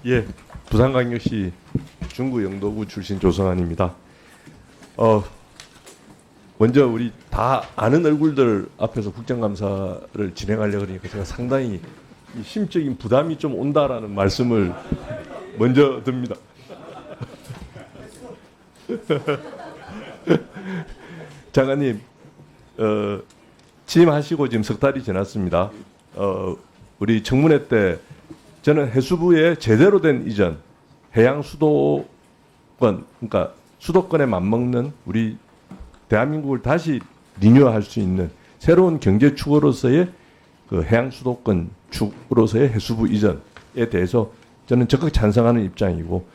예, 부산광역시 중구 영도구 출신 조성환입니다. 먼저 우리 다 아는 얼굴들 앞에서 국정감사를 진행하려고 그러니까 제가 상당히 이 심적인 부담이 좀 온다라는 말씀을 먼저 드립니다. 장관님, 취임하시고 지금 석 달이 지났습니다. 우리 청문회 때 저는 해수부의 제대로 된 이전, 해양 수도권, 그러니까 수도권에 맞먹는 우리 대한민국을 다시 리뉴얼할 수 있는 새로운 경제 축으로서의 그 해양 수도권 축으로서의 해수부 이전에 대해서 저는 적극 찬성하는 입장이고,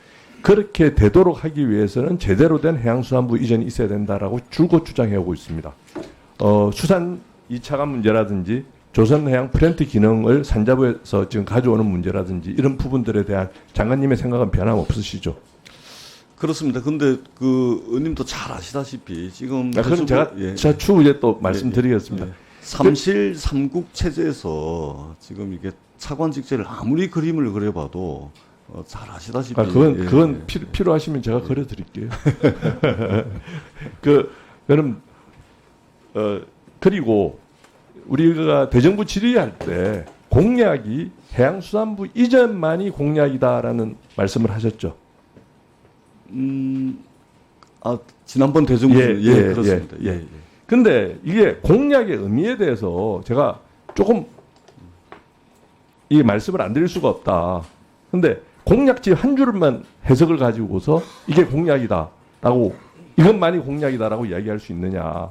그렇게 되도록 하기 위해서는 제대로 된 해양수산부 이전이 있어야 된다라고 줄곧 주장해오고 있습니다. 수산 2차관 문제라든지 조선해양 플랜트 기능을 산자부에서 지금 가져오는 문제라든지 이런 부분들에 대한 장관님의 생각은 변함없으시죠? 그렇습니다. 근데 그 의원님도 잘 아시다시피 지금 그럼 제가 추후에 또 말씀드리겠습니다. 삼실 삼국 체제에서 지금 이게 차관직제를 아무리 그림을 그려봐도 잘 아시다시피 그건 필요하시면 제가 그려드릴게요. 그럼 그리고 우리가 대정부 질의할 때 공약이 해양수산부 이전만이 공약이다라는 말씀을 하셨죠. 지난번 대정부 그렇습니다. 근데 이게 공약의 의미에 대해서 제가 조금 이 말씀을 안 드릴 수가 없다. 근데 공약지 한 줄만 해석을 가지고서 이게 공약이다라고, 이것만이 공약이다라고 이야기할 수 있느냐.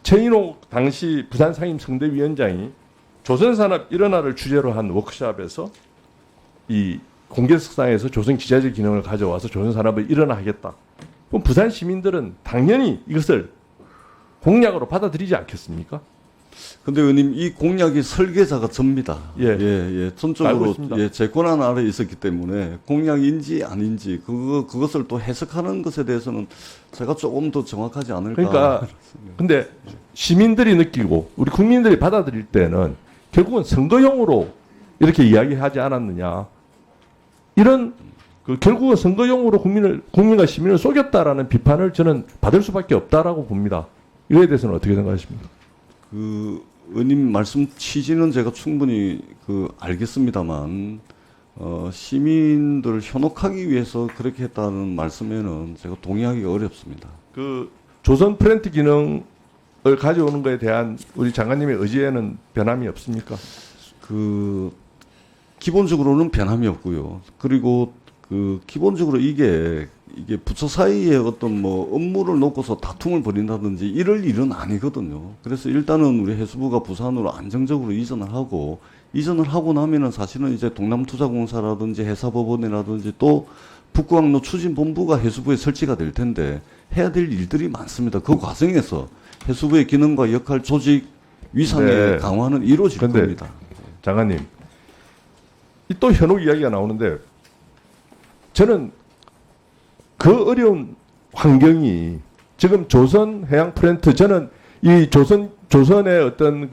최인호 당시 부산 상임 선대위원장이 조선산업 일원화를 주제로 한 워크숍에서 이 공개석상에서 조선 기자재 기능을 가져와서 조선산업을 일원화하겠다. 그럼 부산 시민들은 당연히 이것을 공약으로 받아들이지 않겠습니까? 근데 의원님, 이 공약이 설계자가 접니다. 전적으로 제 권한 아래에 있었기 때문에 공약인지 아닌지 그것을 또 해석하는 것에 대해서는 제가 조금 더 정확하지 않을까. 그러니까 근데 시민들이 느끼고 우리 국민들이 받아들일 때는 결국은 선거용으로 이렇게 이야기하지 않았느냐. 이런 결국은 선거용으로 국민과 시민을 속였다라는 비판을 저는 받을 수밖에 없다라고 봅니다. 이거에 대해서는 어떻게 생각하십니까? 의원님 말씀 취지는 제가 충분히 알겠습니다만, 시민들을 현혹하기 위해서 그렇게 했다는 말씀에는 제가 동의하기가 어렵습니다. 조선 플랜트 기능을 가져오는 것에 대한 우리 장관님의 의지에는 변함이 없습니까? 기본적으로는 변함이 없고요. 그리고 기본적으로 이게 부처 사이에 어떤 업무를 놓고서 다툼을 벌인다든지 이럴 일은 아니거든요. 그래서 일단은 우리 해수부가 부산으로 안정적으로 이전을 하고 나면은 사실은 이제 동남투자공사라든지 해사법원이라든지 또 북구항로 추진본부가 해수부에 설치가 될 텐데 해야 될 일들이 많습니다. 그 과정에서 해수부의 기능과 역할, 조직, 위상의 강화는 이루어질 겁니다. 장관님, 또 현혹 이야기가 나오는데 저는 그 어려운 환경이 지금 조선 해양 플랜트, 저는 이 조선의 어떤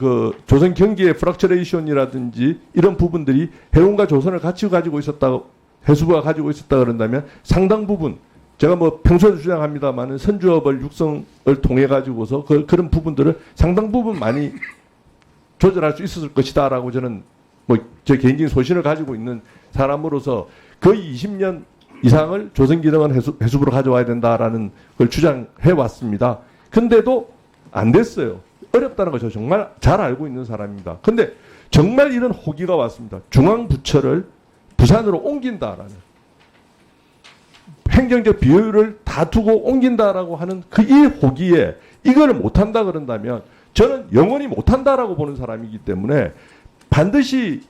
조선 경기의 프락처레이션이라든지 이런 부분들이 해운과 조선을 같이 가지고 있었다, 해수부가 가지고 있었다 그런다면 상당 부분, 제가 평소에도 주장합니다만은 선주업을 육성을 통해 가지고서 그런 부분들을 상당 부분 많이 조절할 수 있었을 것이다라고 저는 제 개인적인 소신을 가지고 있는 사람으로서 거의 20년 이상을 조선기능은 해수부로 가져와야 된다라는 걸 주장해 왔습니다. 근데도 안 됐어요. 어렵다는 걸 저 정말 잘 알고 있는 사람입니다. 근데 정말 이런 호기가 왔습니다. 중앙부처를 부산으로 옮긴다라는, 행정적 비효율을 다 두고 옮긴다라고 하는 이 호기에 이거를 못한다 그런다면 저는 영원히 못한다라고 보는 사람이기 때문에 반드시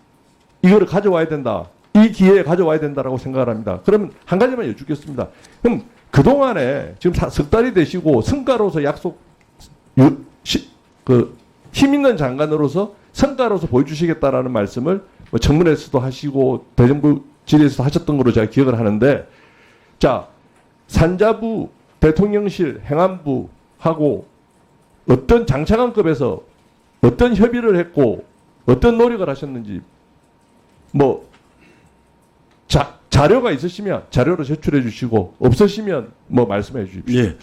이거를 가져와야 된다. 이 기회에 가져와야 된다라고 생각을 합니다. 그러면 한 가지만 여쭙겠습니다. 그럼 그동안에 지금 석 달이 되시고 성과로서 힘 있는 장관으로서 성과로서 보여주시겠다라는 말씀을 청문회에서도 하시고 대정부 질의에서도 하셨던 걸로 제가 기억을 하는데, 자, 산자부, 대통령실, 행안부하고 어떤 장차관급에서 어떤 협의를 했고 어떤 노력을 하셨는지 자료가 있으시면 자료로 제출해 주시고 없으시면 뭐 말씀해 주십시오. 예.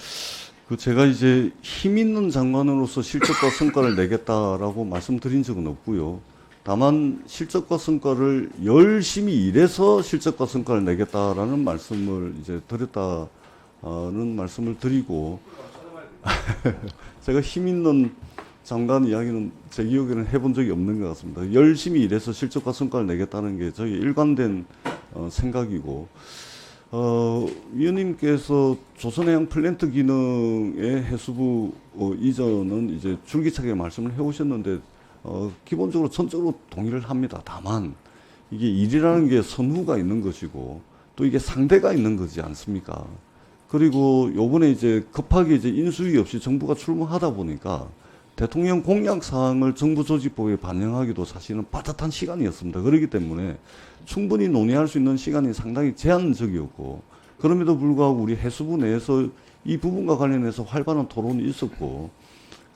그 제가 이제 힘 있는 장관으로서 실적과 성과를 내겠다라고 말씀드린 적은 없고요. 다만 실적과 성과를 열심히 일해서 실적과 성과를 내겠다라는 말씀을 이제 드렸다는 말씀을 드리고 제가 힘 있는 장관 이야기는 제 기억에는 해본 적이 없는 것 같습니다. 열심히 일해서 실적과 성과를 내겠다는 게 저희 일관된 생각이고 위원님께서 조선해양 플랜트 기능의 해수부 이전은 이제 줄기차게 말씀을 해오셨는데 기본적으로 전적으로 동의를 합니다. 다만 이게 일이라는 게 선후가 있는 것이고 또 이게 상대가 있는 거지 않습니까? 그리고 요번에 이제 급하게 이제 인수위 없이 정부가 출범하다 보니까 대통령 공약 사항을 정부조직법에 반영하기도 사실은 빠듯한 시간이었습니다. 그렇기 때문에 충분히 논의할 수 있는 시간이 상당히 제한적이었고 그럼에도 불구하고 우리 해수부 내에서 이 부분과 관련해서 활발한 토론이 있었고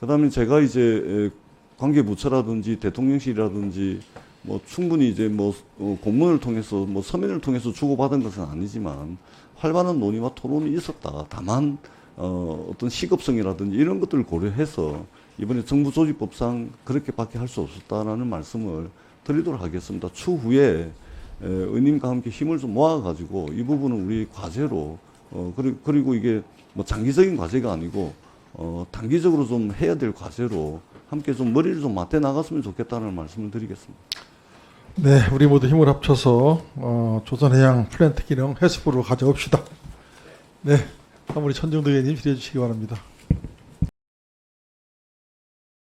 그다음에 제가 이제 관계부처라든지 대통령실이라든지 뭐 충분히 이제 뭐 공문을 통해서 뭐 서면을 통해서 주고받은 것은 아니지만 활발한 논의와 토론이 있었다. 다만 어떤 시급성이라든지 이런 것들을 고려해서 이번에 정부조직법상 그렇게밖에 할 수 없었다라는 말씀을 드리도록 하겠습니다. 추후에 의원님과 함께 힘을 좀 모아가지고 이 부분은 우리 과제로 그리고 이게 뭐 장기적인 과제가 아니고 단기적으로 좀 해야 될 과제로 함께 좀 머리를 좀 맞대 나갔으면 좋겠다는 말씀을 드리겠습니다. 네, 우리 모두 힘을 합쳐서 조선해양 플랜트 기능 해수부로 가져옵시다. 네, 우리 천정도 의원님 질의해 주시기 바랍니다.